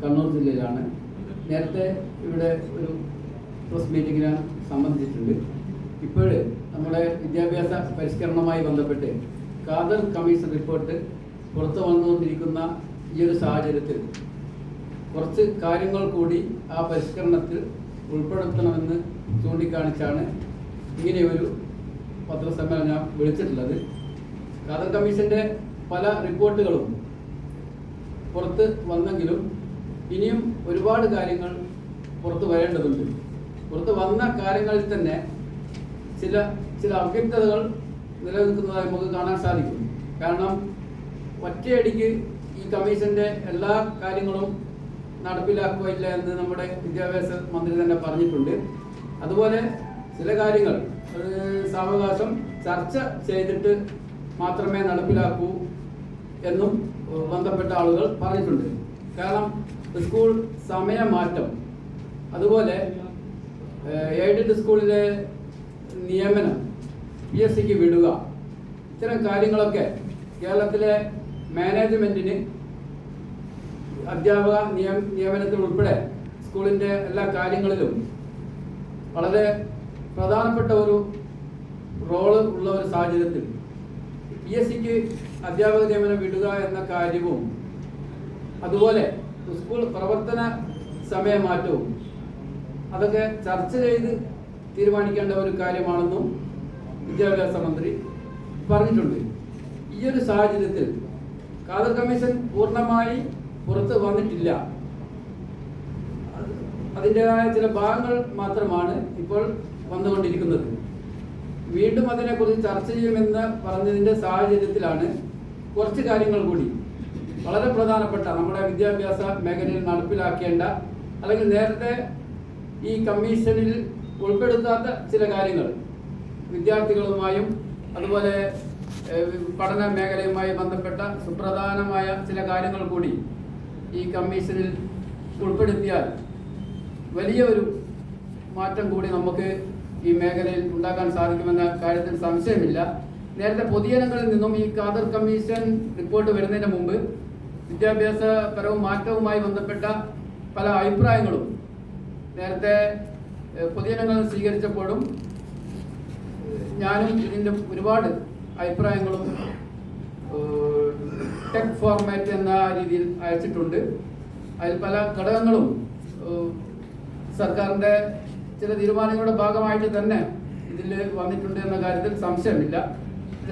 കണ്ണൂർ ജില്ലയിലാണ്. നേരത്തെ ഇവിടെ ഒരു പ്രസ് മീറ്റിങ്ങിന് സംബന്ധിച്ചിട്ടുണ്ട്. ഇപ്പോൾ നമ്മുടെ വിദ്യാഭ്യാസ പരിഷ്കരണവുമായി ബന്ധപ്പെട്ട് ഖാദർ കമ്മീഷൻ റിപ്പോർട്ട് പുറത്തു വന്നുകൊണ്ടിരിക്കുന്ന ഈ ഒരു സാഹചര്യത്തിൽ കുറച്ച് കാര്യങ്ങൾ കൂടി ആ പരിഷ്കരണത്തിൽ ഉൾപ്പെടുത്തണമെന്ന് ചൂണ്ടിക്കാണിച്ചാണ് ഇങ്ങനെയൊരു പത്രസമ്മേളനം ഞാൻ വിളിച്ചിട്ടുള്ളത്. ഖാദർ കമ്മീഷൻ്റെ പല റിപ്പോർട്ടുകളും പുറത്ത് വന്നെങ്കിലും ഇനിയും ഒരുപാട് കാര്യങ്ങൾ പുറത്ത് വരേണ്ടതുണ്ട്. പുറത്ത് വന്ന കാര്യങ്ങളിൽ തന്നെ ചില അവ്യക്തതകൾ നിലനിൽക്കുന്നതായി നമുക്ക് കാണാൻ സാധിക്കും. കാരണം ഒറ്റയടിക്ക് ഈ കമ്മീഷൻ്റെ എല്ലാ കാര്യങ്ങളും നടപ്പിലാക്കുകയില്ല എന്ന് നമ്മുടെ വിദ്യാഭ്യാസ മന്ത്രി തന്നെ പറഞ്ഞിട്ടുണ്ട്. അതുപോലെ ചില കാര്യങ്ങൾ സാവകാശം ചർച്ച ചെയ്തിട്ട് മാത്രമേ നടപ്പിലാക്കൂ എന്നും ബന്ധപ്പെട്ട ആളുകൾ പറഞ്ഞിട്ടുണ്ട്. കാരണം സ്കൂൾ സമയമാറ്റം, അതുപോലെ എയ്ഡഡ് സ്കൂളിലെ നിയമനം PSCക്ക് വിടുക, ഇത്തരം കാര്യങ്ങളൊക്കെ കേരളത്തിലെ മാനേജ്മെൻറ്റിന് അധ്യാപക നിയമനത്തിൽ ഉൾപ്പെടെ സ്കൂളിൻ്റെ എല്ലാ കാര്യങ്ങളിലും വളരെ പ്രധാനപ്പെട്ട ഒരു റോള് ഉള്ള ഒരു സാഹചര്യത്തിൽ PSCക്ക് അധ്യാപക നിയമനം വിടുക എന്ന കാര്യവും അതുപോലെ സ്കൂൾ പ്രവർത്തന സമയമാറ്റവും അതൊക്കെ ചർച്ച ചെയ്ത് തീരുമാനിക്കേണ്ട ഒരു കാര്യമാണെന്നും വിദ്യാഭ്യാസ മന്ത്രി പറഞ്ഞിട്ടുണ്ട്. ഈ ഒരു സാഹചര്യത്തിൽ ഖാദർ കമ്മീഷൻ പൂർണ്ണമായി പുറത്ത് വന്നിട്ടില്ല. അതിൻ്റെതായ ചില ഭാഗങ്ങൾ മാത്രമാണ് ഇപ്പോൾ വന്നുകൊണ്ടിരിക്കുന്നത്. വീണ്ടും അതിനെക്കുറിച്ച് ചർച്ച ചെയ്യുമെന്ന് പറഞ്ഞതിൻ്റെ സാഹചര്യത്തിലാണ് കുറച്ച് കാര്യങ്ങൾ കൂടി വളരെ പ്രധാനപ്പെട്ട നമ്മുടെ വിദ്യാഭ്യാസ മേഖലയിൽ നടപ്പിലാക്കേണ്ട അല്ലെങ്കിൽ നേരത്തെ ഈ കമ്മീഷനിൽ ഉൾപ്പെടുത്താത്ത ചില കാര്യങ്ങൾ വിദ്യാർത്ഥികളുമായും അതുപോലെ പഠന മേഖലയുമായി ബന്ധപ്പെട്ട സുപ്രധാനമായ ചില കാര്യങ്ങൾ കൂടി ഈ കമ്മീഷനിൽ ഉൾപ്പെടുത്തിയാൽ വലിയ ഒരു മാറ്റം കൂടി നമുക്ക് ഈ മേഖലയിൽ ഉണ്ടാക്കാൻ സാധിക്കുമെന്ന കാര്യത്തിൽ സംശയമില്ല. നേരത്തെ പൊതുജനങ്ങളിൽ നിന്നും ഈ ഖാദർ കമ്മീഷൻ റിപ്പോർട്ട് വരുന്നതിന് മുമ്പ് വിദ്യാഭ്യാസപരവും മാറ്റവുമായി ബന്ധപ്പെട്ട പല അഭിപ്രായങ്ങളും നേരത്തെ പൊതുജനങ്ങൾ സ്വീകരിച്ചപ്പോഴും ഞാനും ഇതിൻ്റെ ഒരുപാട് അഭിപ്രായങ്ങളും ടെക് ഫോർമാറ്റ് എന്ന രീതിയിൽ അയച്ചിട്ടുണ്ട്. അതിൽ പല ഘടകങ്ങളും സർക്കാരിൻ്റെ ചില തീരുമാനങ്ങളുടെ ഭാഗമായിട്ട് തന്നെ ഇതിൽ വന്നിട്ടുണ്ട് എന്ന കാര്യത്തിൽ സംശയമില്ല.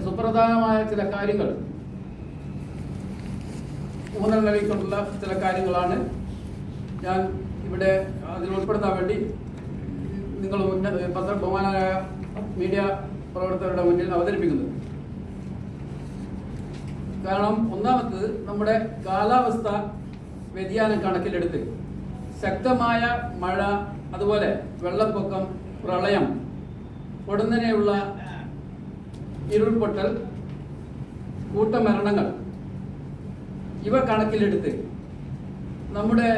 സുപ്രധാനമായ ചില കാര്യങ്ങൾ ഊന്നൽ നൽകിക്കൊണ്ടുള്ള ചില കാര്യങ്ങളാണ് ഞാൻ ഇവിടെ അതിൽ ഉൾപ്പെടുത്താൻ വേണ്ടി നിങ്ങൾ ബഹുമാനായ മീഡിയ പ്രവർത്തകരുടെ മുന്നിൽ അവതരിപ്പിക്കുന്നത്. കാരണം ഒന്നാമത്തത് നമ്മുടെ കാലാവസ്ഥ വ്യതിയാനം കണക്കിലെടുത്ത് ശക്തമായ മഴ, അതുപോലെ വെള്ളപ്പൊക്കം, പ്രളയം, ഉടനെയുള്ള ഇരുൾപൊട്ടൽ, കൂട്ടമരണങ്ങൾ ഇവ കണക്കിലെടുത്ത് നമ്മുടെ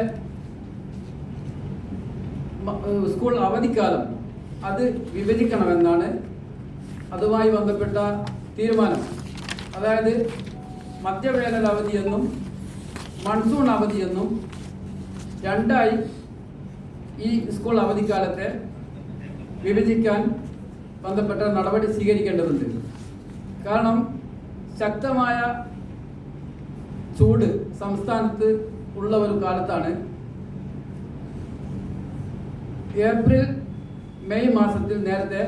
സ്കൂൾ അവധിക്കാലം അത് വിഭജിക്കണമെന്നാണ് അതുമായി ബന്ധപ്പെട്ട തീരുമാനം. അതായത് മധ്യവേനൽ അവധിയെന്നും മൺസൂൺ അവധിയെന്നും രണ്ടായി ഈ സ്കൂൾ അവധിക്കാലത്തെ വിഭജിക്കാൻ ബന്ധപ്പെട്ട നടപടി സ്വീകരിക്കേണ്ടതുണ്ട്. കാരണം ശക്തമായ ചൂട് സംസ്ഥാനത്ത് ഉള്ള ഒരു കാലത്താണ് ഏപ്രിൽ മെയ് മാസത്തിൽ നേരത്തെ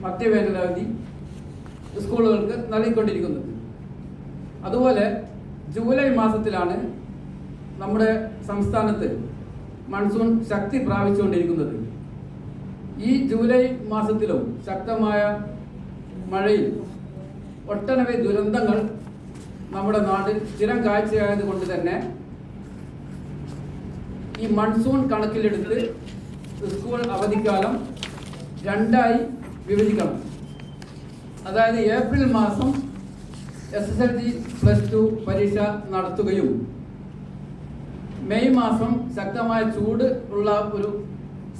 മധ്യവേനലവധി സ്കൂളുകൾക്ക് നൽകിക്കൊണ്ടിരിക്കുന്നത്. അതുപോലെ ജൂലൈ മാസത്തിലാണ് നമ്മുടെ സംസ്ഥാനത്ത് മൺസൂൺ ശക്തി പ്രാപിച്ചുകൊണ്ടിരിക്കുന്നത്. ഈ ജൂലൈ മാസത്തിലും ശക്തമായ മഴയിൽ ഒട്ടനവധി ദുരന്തങ്ങൾ നമ്മുടെ നാട്ടിൽ സ്ഥിരം കാഴ്ചയായതുകൊണ്ട് തന്നെ ഈ മൺസൂൺ കണക്കിലെടുത്ത് സ്കൂൾ അവധിക്കാലം രണ്ടായി വിഭജിക്കണം. അതായത് ഏപ്രിൽ മാസം SSLC +2 പരീക്ഷ നടത്തുകയും മെയ് മാസം ശക്തമായ ചൂട് ഉള്ള ഒരു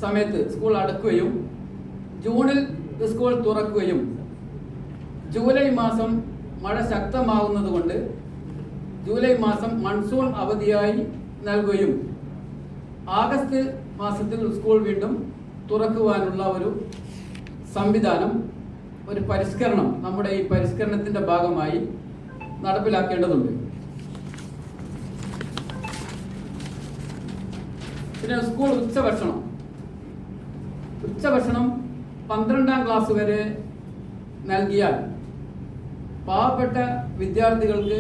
സമയത്ത് സ്കൂൾ അടക്കുകയും ജൂണിൽ സ്കൂൾ തുറക്കുകയും ജൂലൈ മാസം മഴ ശക്തമാകുന്നത് കൊണ്ട് ജൂലൈ മാസം മൺസൂൺ അവധിയായി നൽകുകയും ആഗസ്റ്റ് മാസത്തിൽ സ്കൂൾ വീണ്ടും തുറക്കുവാനുള്ള ഒരു സംവിധാനം, ഒരു പരിഷ്കരണം നമ്മുടെ ഈ പരിഷ്കരണത്തിന്റെ ഭാഗമായി നടപ്പിലാക്കേണ്ടതുണ്ട്. പിന്നെ സ്കൂൾ ഉച്ചഭക്ഷണം 12ാം ക്ലാസ് വരെ നൽകിയാൽ പാവപ്പെട്ട വിദ്യാർത്ഥികൾക്ക്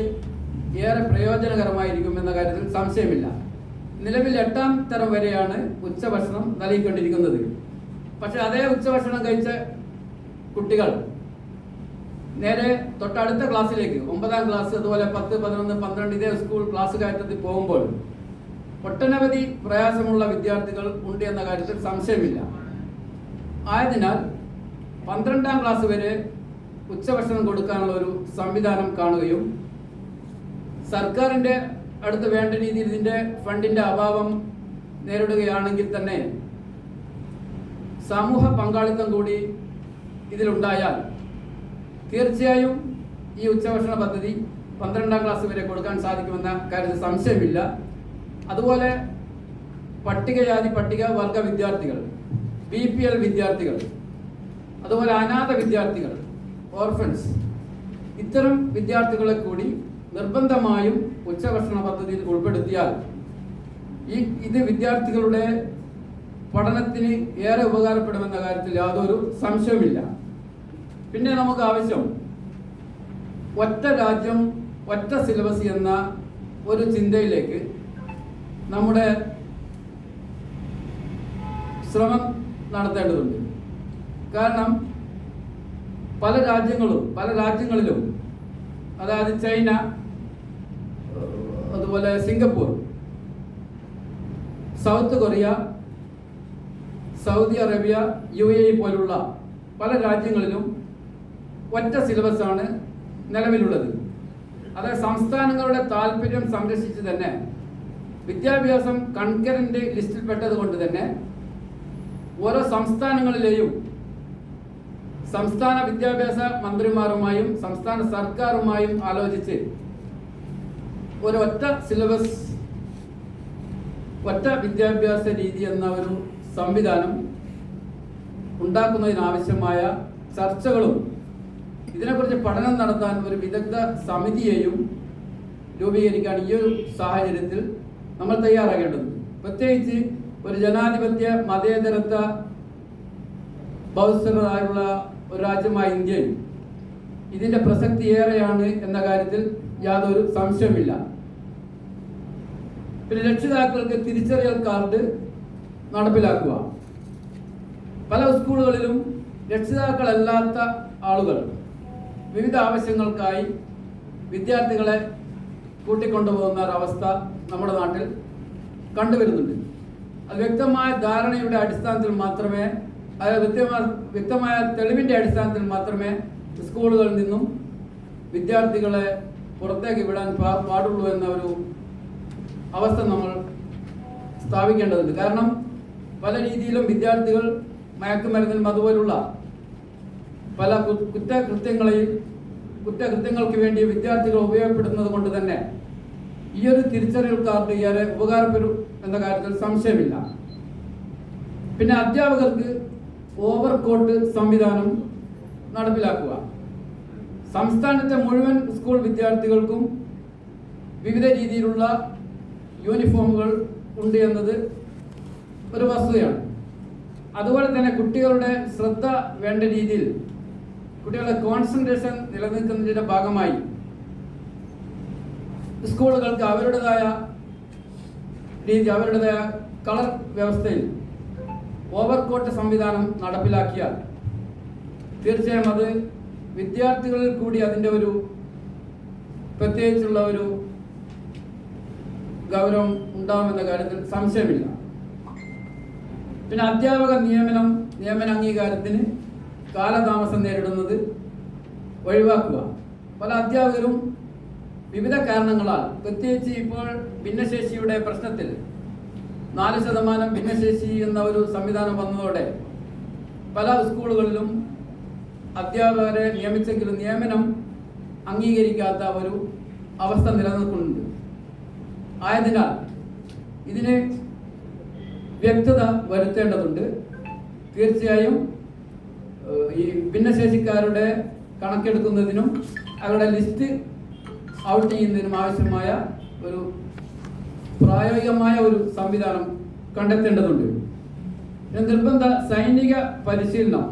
ഏറെ പ്രയോജനകരമായിരിക്കും എന്ന കാര്യത്തിൽ സംശയമില്ല. നിലവിൽ 8ാം തരം വരെയാണ് ഉച്ചഭക്ഷണം നൽകിക്കൊണ്ടിരിക്കുന്നത്. പക്ഷെ അതേ ഉച്ചഭക്ഷണം കഴിച്ച കുട്ടികൾ നേരെ തൊട്ടടുത്ത ക്ലാസ്സിലേക്ക് 9ാം ക്ലാസ്, അതുപോലെ 10, 11, 12 ഇതേ സ്കൂൾ ക്ലാസ് കയറ്റത്തിൽ പോകുമ്പോൾ ഒട്ടനവധി പ്രയാസമുള്ള വിദ്യാർത്ഥികൾ ഉണ്ട് എന്ന കാര്യത്തിൽ സംശയമില്ല. ആയതിനാൽ 12ാം ക്ലാസ് വരെ ഉച്ചഭക്ഷണം കൊടുക്കാനുള്ള ഒരു സംവിധാനം കാണുകയും സർക്കാരിൻ്റെ അടുത്ത് വേണ്ട രീതിയിൽ ഇതിൻ്റെ ഫണ്ടിൻ്റെ അഭാവം നേരിടുകയാണെങ്കിൽ തന്നെ സമൂഹ പങ്കാളിത്തം കൂടി ഇതിലുണ്ടായാൽ തീർച്ചയായും ഈ ഉച്ചഭക്ഷണ പദ്ധതി 12ാം ക്ലാസ് വരെ കൊടുക്കാൻ സാധിക്കുമെന്ന കാര്യത്തിൽ സംശയമില്ല. അതുപോലെ പട്ടികജാതി പട്ടികവർഗ വിദ്യാർത്ഥികൾ, BPL വിദ്യാർത്ഥികൾ, അതുപോലെ അനാഥ വിദ്യാർത്ഥികൾ, ഓർഫൻസ്, ഇത്തരം വിദ്യാർത്ഥികളെ കൂടി നിർബന്ധമായും ഉച്ചഭക്ഷണ പദ്ധതിയിൽ ഉൾപ്പെടുത്തിയാൽ ഇത് വിദ്യാർത്ഥികളുടെ പഠനത്തിന് ഏറെ ഉപകാരപ്പെടുമെന്ന കാര്യത്തിൽ യാതൊരു സംശയവുമില്ല. പിന്നെ നമുക്ക് ആവശ്യം ഒറ്റ രാജ്യം ഒറ്റ സിലബസ് എന്ന ഒരു ചിന്തയിലേക്ക് നമ്മുടെ ശ്രമം നടത്തേണ്ടതുണ്ട്. കാരണം പല രാജ്യങ്ങളിലും അതായത് ചൈന, അതുപോലെ Singapore, south Korea, Saudi Arabia, UAE പോലുള്ള പല രാജ്യങ്ങളിലും ഒറ്റ സിലബസാണ് നിലവിലുള്ളത്. അതായത് സംസ്ഥാനങ്ങളുടെ താല്പര്യം സംരക്ഷിച്ച് തന്നെ വിദ്യാഭ്യാസം കൺകറന്റ് ലിസ്റ്റിൽപ്പെട്ടത് കൊണ്ട് തന്നെ ഓരോ സംസ്ഥാനങ്ങളിലെയും സംസ്ഥാന വിദ്യാഭ്യാസ മന്ത്രിമാരുമായും സംസ്ഥാന സർക്കാരുമായും ആലോചിച്ച് ഒരു ഒറ്റ സിലബസ്, ഒറ്റ വിദ്യാഭ്യാസ രീതി എന്ന ഒരു സംവിധാനം ഉണ്ടാക്കുന്നതിനാവശ്യമായ ചർച്ചകളും ഇതിനെക്കുറിച്ച് പഠനം നടത്താൻ ഒരു വിദഗ്ധ സമിതിയെയും രൂപീകരിക്കാൻ ഈ ഒരു സാഹചര്യത്തിൽ നമ്മൾ തയ്യാറാകേണ്ടതുണ്ട്. പ്രത്യേകിച്ച് ഒരു ജനാധിപത്യ മതേതരത്വ ബൗദ്ധരായുള്ള ഒരു രാജ്യമായ ഇന്ത്യയിൽ ഇതിന്റെ പ്രസക്തി ഏറെയാണ് എന്ന കാര്യത്തിൽ യാതൊരു സംശയമില്ല. പിന്നെ രക്ഷിതാക്കൾക്ക് തിരിച്ചറിയൽ കാർഡ് നടപ്പിലാക്കുക. പല സ്കൂളുകളിലും രക്ഷിതാക്കളല്ലാത്ത ആളുകൾ വിവിധ ആവശ്യങ്ങൾക്കായി വിദ്യാർത്ഥികളെ കൂട്ടിക്കൊണ്ടുപോകുന്ന ഒരവസ്ഥ നമ്മുടെ നാട്ടിൽ കണ്ടുവരുന്നുണ്ട്. അത് വ്യക്തമായ ധാരണയുടെ അടിസ്ഥാനത്തിൽ മാത്രമേ, അതായത് വ്യക്തമായ തെളിവിൻ്റെ അടിസ്ഥാനത്തിൽ മാത്രമേ സ്കൂളുകളിൽ നിന്നും വിദ്യാർത്ഥികളെ പുറത്തേക്ക് വിടാൻ പാടുള്ളൂ എന്ന ഒരു അവസ്ഥ നമ്മൾ സ്ഥാപിക്കേണ്ടതുണ്ട്. കാരണം പല രീതിയിലും വിദ്യാർത്ഥികൾ മയക്കുമരുന്നിലും അതുപോലുള്ള പല കുറ്റകൃത്യങ്ങൾക്ക് വേണ്ടി വിദ്യാർത്ഥികൾ ഉപയോഗപ്പെടുത്തുന്നത് കൊണ്ട് തന്നെ ഈ ഒരു തിരിച്ചറിയൽ കാർഡ് ഏറെ ഉപകാരപ്പെടും എന്ന കാര്യത്തിൽ സംശയമില്ല. പിന്നെ അധ്യാപകർക്ക് ഓവർകോട്ട് സംവിധാനം നടപ്പിലാക്കുക. സംസ്ഥാനത്തെ മുഴുവൻ സ്കൂൾ വിദ്യാർത്ഥികൾക്കും വിവിധ രീതിയിലുള്ള യൂണിഫോമുകൾ ഉണ്ട് എന്നത് ഒരു വസ്തുതയാണ്. അതുപോലെ തന്നെ കുട്ടികളുടെ ശ്രദ്ധ വേണ്ട രീതിയിൽ, കുട്ടികളുടെ കോൺസെൻട്രേഷൻ നിലനിൽക്കുന്നതിന്റെ ഭാഗമായി സ്കൂളുകൾക്ക് അവരുടേതായ രീതി, അവരുടേതായ കളർ വ്യവസ്ഥയിൽ ഓവർകോട്ട് സംവിധാനം നടപ്പിലാക്കിയാൽ തീർച്ചയായും അത് വിദ്യാർത്ഥികളിൽ കൂടി അതിൻ്റെ ഒരു പ്രത്യേകിച്ചുള്ള ഒരു ഗൗരവം ഉണ്ടാവുമെന്ന കാര്യത്തിൽ സംശയമില്ല. പിന്നെ അധ്യാപക നിയമന അംഗീകാരത്തിന് കാലതാമസം നേരിടുന്നത് ഒഴിവാക്കുക. പല അധ്യാപകരും വിവിധ കാരണങ്ങളാൽ, പ്രത്യേകിച്ച് ഇപ്പോൾ ഭിന്നശേഷിയുടെ പ്രശ്നത്തിൽ 4% ഭിന്നശേഷി എന്ന ഒരു സംവിധാനം വന്നതോടെ പല സ്കൂളുകളിലും അധ്യാപകരെ നിയമിച്ചെങ്കിലും നിയമനം അംഗീകരിക്കാത്ത ഒരു അവസ്ഥ നിലനിൽക്കുന്നുണ്ട്. ആയതിനാൽ ഇതിന് വ്യക്തത വരുത്തേണ്ടതുണ്ട്. തീർച്ചയായും ഈ ഭിന്നശേഷിക്കാരുടെ കണക്കെടുക്കുന്നതിനും അവരുടെ ലിസ്റ്റ് ഔട്ട് ചെയ്യുന്നതിനും ആവശ്യമായ ഒരു പ്രായോഗികമായ ഒരു സംവിധാനം കണ്ടെത്തേണ്ടതുണ്ട്. നിർബന്ധ സൈനിക പരിശീലനം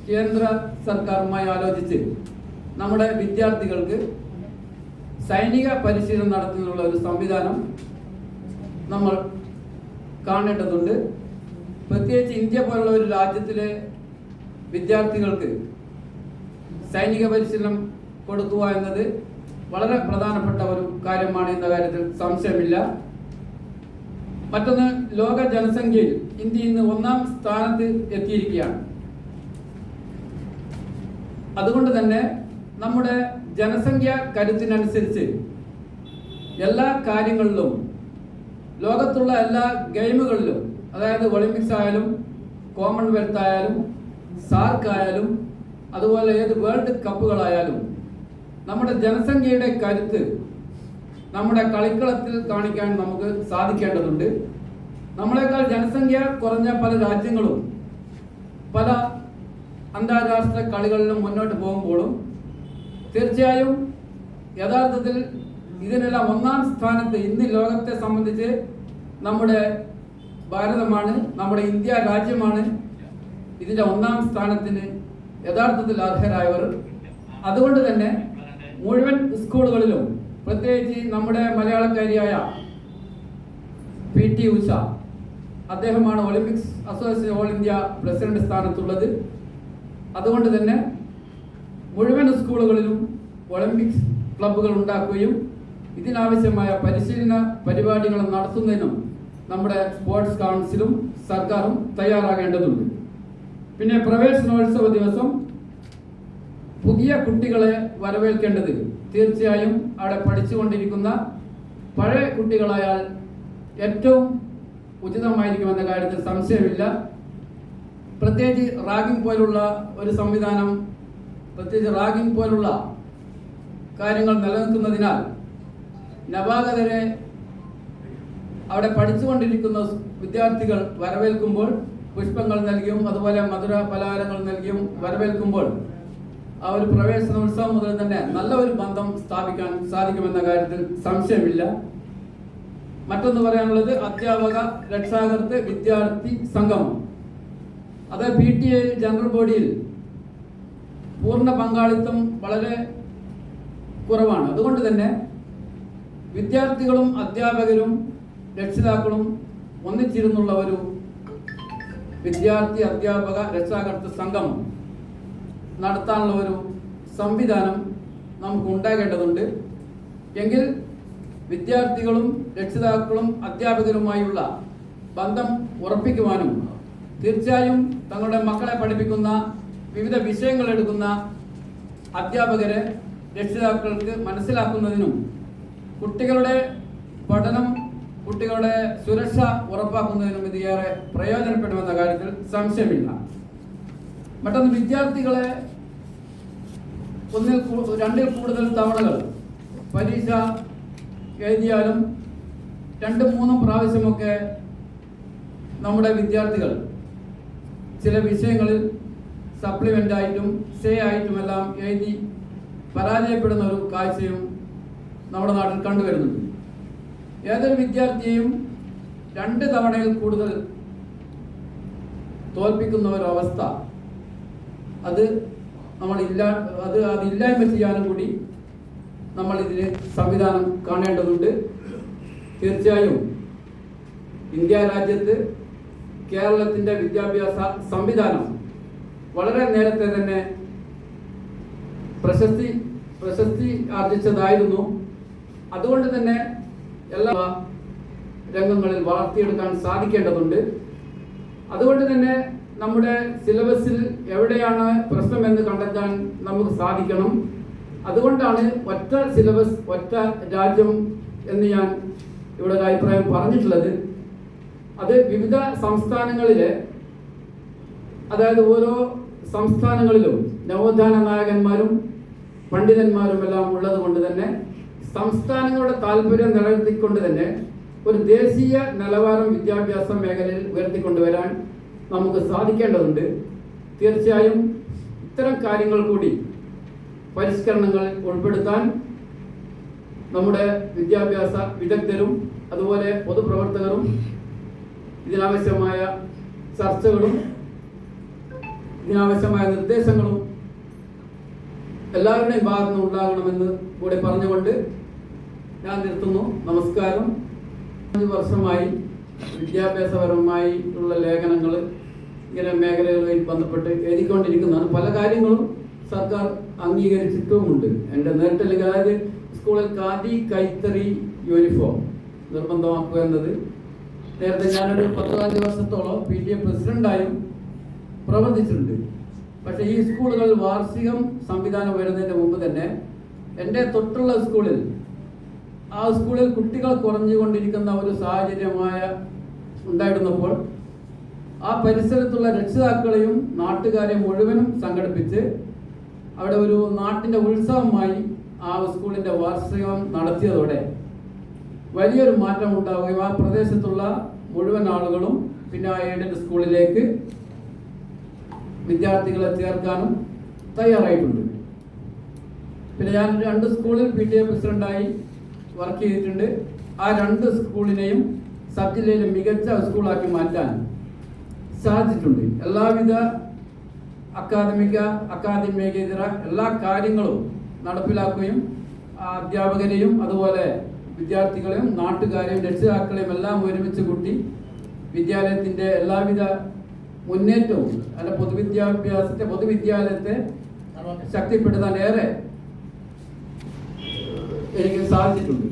കേന്ദ്ര സർക്കാരുമായി ആലോചിച്ച് നമ്മുടെ വിദ്യാർത്ഥികൾക്ക് സൈനിക പരിശീലനം നടത്തുന്നതിനുള്ള ഒരു സംവിധാനം നമ്മൾ കാണേണ്ടതുണ്ട്. പ്രത്യേകിച്ച് ഇന്ത്യ പോലുള്ള ഒരു രാജ്യത്തിലെ വിദ്യാർത്ഥികൾക്ക് സൈനിക പരിശീലനം കൊടുക്കുക എന്നത് വളരെ പ്രധാനപ്പെട്ട ഒരു കാര്യമാണ് എന്ന കാര്യത്തിൽ സംശയമില്ല. മറ്റൊന്ന്, ലോക ജനസംഖ്യയിൽ ഇന്ത്യ ഇന്ന് 1-ാം സ്ഥാനത്ത് എത്തിയിരിക്കുകയാണ്. അതുകൊണ്ട് തന്നെ നമ്മുടെ ജനസംഖ്യ കരുത്തിനനുസരിച്ച് എല്ലാ കാര്യങ്ങളിലും, ലോകത്തുള്ള എല്ലാ ഗെയിമുകളിലും, അതായത് ഒളിമ്പിക്സ് ആയാലും കോമൺവെൽത്ത് ആയാലും സാർക്ക് ആയാലും അതുപോലെ ഏത് വേൾഡ് കപ്പുകളായാലും നമ്മുടെ ജനസംഖ്യയുടെ കരുത്ത് നമ്മുടെ കളിക്കളത്തിൽ കാണിക്കാൻ നമുക്ക് സാധിക്കേണ്ടതുണ്ട്. നമ്മളെക്കാൾ ജനസംഖ്യ കുറഞ്ഞ പല രാജ്യങ്ങളും പല അന്താരാഷ്ട്ര കളികളിലും മുന്നോട്ട് പോകുമ്പോഴും തീർച്ചയായും യഥാർത്ഥത്തിൽ ഇതിനെല്ലാം 1-ാം സ്ഥാനത്ത് ഇന്ന് ലോകത്തെ സംബന്ധിച്ച് നമ്മുടെ ഭാരതമാണ്, നമ്മുടെ ഇന്ത്യ രാജ്യമാണ് ഇതിൻ്റെ 1-ാം സ്ഥാനത്തിന് യഥാർത്ഥത്തിൽ അർഹരായവർ. അതുകൊണ്ട് തന്നെ മുഴുവൻ സ്കൂളുകളിലും, പ്രത്യേകിച്ച് നമ്മുടെ മലയാളക്കാരിയായ PT ഉഷ, അദ്ദേഹമാണ് Olympics association all India president സ്ഥാനത്തുള്ളത്. അതുകൊണ്ട് തന്നെ മുഴുവൻ സ്കൂളുകളിലും ഒളിമ്പിക്സ് ക്ലബ്ബുകൾ ഉണ്ടാക്കുകയും ഇതിനാവശ്യമായ പരിശീലന പരിപാടികൾ നടത്തുന്നതിനും നമ്മുടെ സ്പോർട്സ് കൗൺസിലും സർക്കാരും തയ്യാറാകേണ്ടതുണ്ട്. പിന്നെ പ്രവേശനോത്സവ ദിവസം പുതിയ കുട്ടികളെ വരവേൽക്കേണ്ടത് തീർച്ചയായും അവിടെ പഠിച്ചുകൊണ്ടിരിക്കുന്ന പഴയ കുട്ടികളായാൽ ഏറ്റവും ഉചിതമായിരിക്കുമെന്ന കാര്യത്തിൽ സംശയമില്ല. പ്രത്യേകിച്ച് റാഗിംഗ് പോലുള്ള ഒരു സംവിധാനം, പ്രത്യേകിച്ച് റാഗിംഗ് പോലുള്ള കാര്യങ്ങൾ നിലനിൽക്കുന്നതിനാൽ നവാഗതരെ അവിടെ പഠിച്ചുകൊണ്ടിരിക്കുന്ന വിദ്യാർത്ഥികൾ വരവേൽക്കുമ്പോൾ പുഷ്പങ്ങൾ നൽകിയും അതുപോലെ മധുര പലഹാരങ്ങൾ നൽകിയും വരവേൽക്കുമ്പോൾ ആ ഒരു പ്രവേശനോത്സവം മുതൽ തന്നെ നല്ല ഒരു ബന്ധം സ്ഥാപിക്കാൻ സാധിക്കുമെന്ന കാര്യത്തിൽ സംശയമില്ല. മറ്റൊന്ന് പറയാനുള്ളത് അധ്യാപക രക്ഷാകർതൃ വിദ്യാർത്ഥി സംഗമം. അത് PTA ജനറൽ ബോഡിയിൽ പൂർണ്ണ പങ്കാളിത്തം വളരെ കുറവാണ്. അതുകൊണ്ട് തന്നെ വിദ്യാർത്ഥികളും അധ്യാപകരും രക്ഷിതാക്കളും ഒന്നിച്ചിരുന്നുള്ള ഒരു വിദ്യാർത്ഥി അധ്യാപക രക്ഷാകർതൃ സംഗമം നടത്താനുള്ള ഒരു സംവിധാനം നമുക്ക് ഉണ്ടാകേണ്ടതുണ്ട്. എങ്കിൽ വിദ്യാർത്ഥികളും രക്ഷിതാക്കളും അധ്യാപകരുമായുള്ള ബന്ധം ഉറപ്പിക്കുവാനും തീർച്ചയായും തങ്ങളുടെ മക്കളെ പഠിപ്പിക്കുന്ന വിവിധ വിഷയങ്ങൾ എടുക്കുന്ന അധ്യാപകരെ രക്ഷിതാക്കൾക്ക് മനസ്സിലാക്കുന്നതിനും കുട്ടികളുടെ പഠനം, കുട്ടികളുടെ സുരക്ഷ ഉറപ്പാക്കുന്നതിനും ഇത് ഏറെ പ്രയോജനപ്പെടുമെന്ന കാര്യത്തിൽ സംശയമില്ല. മറ്റൊന്ന്, വിദ്യാർത്ഥികളെ 1-2 കൂടുതൽ തവണകൾ പരീക്ഷ എഴുതിയാലും 2-3 പ്രാവശ്യമൊക്കെ നമ്മുടെ വിദ്യാർത്ഥികൾ ചില വിഷയങ്ങളിൽ സപ്ലിമെൻ്റ് ആയിട്ടും സേ ആയിട്ടുമെല്ലാം എഴുതി പരാജയപ്പെടുന്ന ഒരു കാഴ്ചയും നമ്മുടെ നാട്ടിൽ കണ്ടുവരുന്നുണ്ട്. ഏതൊരു വിദ്യാർത്ഥിയെയും 2 തവണയിൽ കൂടുതൽ തോൽപ്പിക്കുന്ന ഒരു അവസ്ഥ അത് ഇല്ലായ്മ ചെയ്യാനും കൂടി നമ്മൾ ഇതിന് സംവിധാനം കാണേണ്ടതുണ്ട്. തീർച്ചയായും ഇന്ത്യ രാജ്യത്ത് കേരളത്തിൻ്റെ വിദ്യാഭ്യാസ സംവിധാനം വളരെ നേരത്തെ തന്നെ പ്രശസ്തി ആർജിച്ചതായിരുന്നു. അതുകൊണ്ട് തന്നെ എല്ലാ രംഗങ്ങളിൽ വളർത്തിയെടുക്കാൻ സാധിക്കേണ്ടതുണ്ട്. അതുകൊണ്ട് തന്നെ നമ്മുടെ സിലബസിൽ എവിടെയാണ് പ്രശ്നമെന്ന് കണ്ടെത്താൻ നമുക്ക് സാധിക്കണം. അതുകൊണ്ടാണ് ഒറ്റ സിലബസ് ഒറ്റ രാജ്യം എന്ന് ഞാൻ ഇവിടെ ഒരു അഭിപ്രായം പറഞ്ഞിട്ടുള്ളത്. അത് വിവിധ സംസ്ഥാനങ്ങളിലെ, അതായത് ഓരോ സംസ്ഥാനങ്ങളിലും നവോത്ഥാന നായകന്മാരും പണ്ഡിതന്മാരും എല്ലാം ഉള്ളത് കൊണ്ട് തന്നെ സംസ്ഥാനങ്ങളുടെ താല്പര്യം നിലനിർത്തിക്കൊണ്ട് തന്നെ ഒരു ദേശീയ നിലവാരം വിദ്യാഭ്യാസ മേഖലയിൽ ഉയർത്തിക്കൊണ്ടുവരാൻ നമുക്ക് സാധിക്കേണ്ടതുണ്ട്. തീർച്ചയായും ഇത്തരം കാര്യങ്ങൾ കൂടി പരിഷ്കരണങ്ങൾ ഉൾപ്പെടുത്താൻ നമ്മുടെ വിദ്യാഭ്യാസ വിദഗ്ധരും അതുപോലെ പൊതുപ്രവർത്തകരും ഇതിനാവശ്യമായ ചർച്ചകളും ഇതിനാവശ്യമായ നിർദ്ദേശങ്ങളും എല്ലാവരുടെയും ഭാഗത്തു നിന്ന് ഉണ്ടാകണമെന്ന് കൂടി പറഞ്ഞുകൊണ്ട് ഞാൻ നിർത്തുന്നു. നമസ്കാരം. 5 വർഷമായി വിദ്യാഭ്യാസപരമായി ഉള്ള ലേഖനങ്ങൾ ഇങ്ങനെ മേഖലകളുമായി ബന്ധപ്പെട്ട് എഴുതിക്കൊണ്ടിരിക്കുന്നതാണ്. പല കാര്യങ്ങളും സർക്കാർ അംഗീകരിച്ചിട്ടുമുണ്ട്. എൻ്റെ നേരിട്ടല്ലെങ്കിൽ അതായത് സ്കൂളിൽ ഖാദി കൈത്തറി യൂണിഫോം നിർബന്ധമാക്കുക എന്നത് നേരത്തെ ഞാനൊരു 10-15 വർഷത്തോളം PTA പ്രസിഡന്റായും പ്രവർത്തിച്ചിട്ടുണ്ട്. പക്ഷേ ഈ സ്കൂളുകൾ വാർഷികം സംവിധാനം വരുന്നതിന് മുമ്പ് തന്നെ എൻ്റെ തൊട്ടുള്ള സ്കൂളിൽ കുട്ടികൾ കുറഞ്ഞുകൊണ്ടിരിക്കുന്ന ഒരു സാഹചര്യമായ ഉണ്ടായിരുന്നപ്പോൾ ആ പരിസരത്തുള്ള രക്ഷിതാക്കളെയും നാട്ടുകാരെയും മുഴുവനും സംഘടിപ്പിച്ച് അവിടെ ഒരു നാട്ടിൻ്റെ ഉത്സവമായി ആ സ്കൂളിൻ്റെ വാർഷികം നടത്തിയതോടെ വലിയൊരു മാറ്റം ഉണ്ടാവുകയും ആ പ്രദേശത്തുള്ള മുഴുവൻ ആളുകളും പിന്നെ ആ എയ്ഡഡ് സ്കൂളിലേക്ക് വിദ്യാർത്ഥികളെ ചേർക്കാനും തയ്യാറായിട്ടുണ്ട്. പിന്നെ ഞാൻ 2 സ്കൂളിൽ PTA പ്രസിഡന്റായി വർക്ക് ചെയ്തിട്ടുണ്ട്. ആ 2 സ്കൂളിനെയും സബ് ജില്ലയിലെ മികച്ച സ്കൂളാക്കി മാറ്റാൻ സാധിച്ചിട്ടുണ്ട്. എല്ലാവിധ അക്കാദമികേതര എല്ലാ കാര്യങ്ങളും നടപ്പിലാക്കുകയും അധ്യാപകരെയും അതുപോലെ വിദ്യാർത്ഥികളെയും നാട്ടുകാരെയും രക്ഷിതാക്കളെയും എല്ലാം ഒരുമിച്ച് കൂട്ടി വിദ്യാലയത്തിൻ്റെ എല്ലാവിധ മുന്നേറ്റവും അല്ല പൊതുവിദ്യാലയത്തെ ശക്തിപ്പെടുത്താൻ ഏറെ എനിക്ക് സാധിച്ചിട്ടുണ്ട്.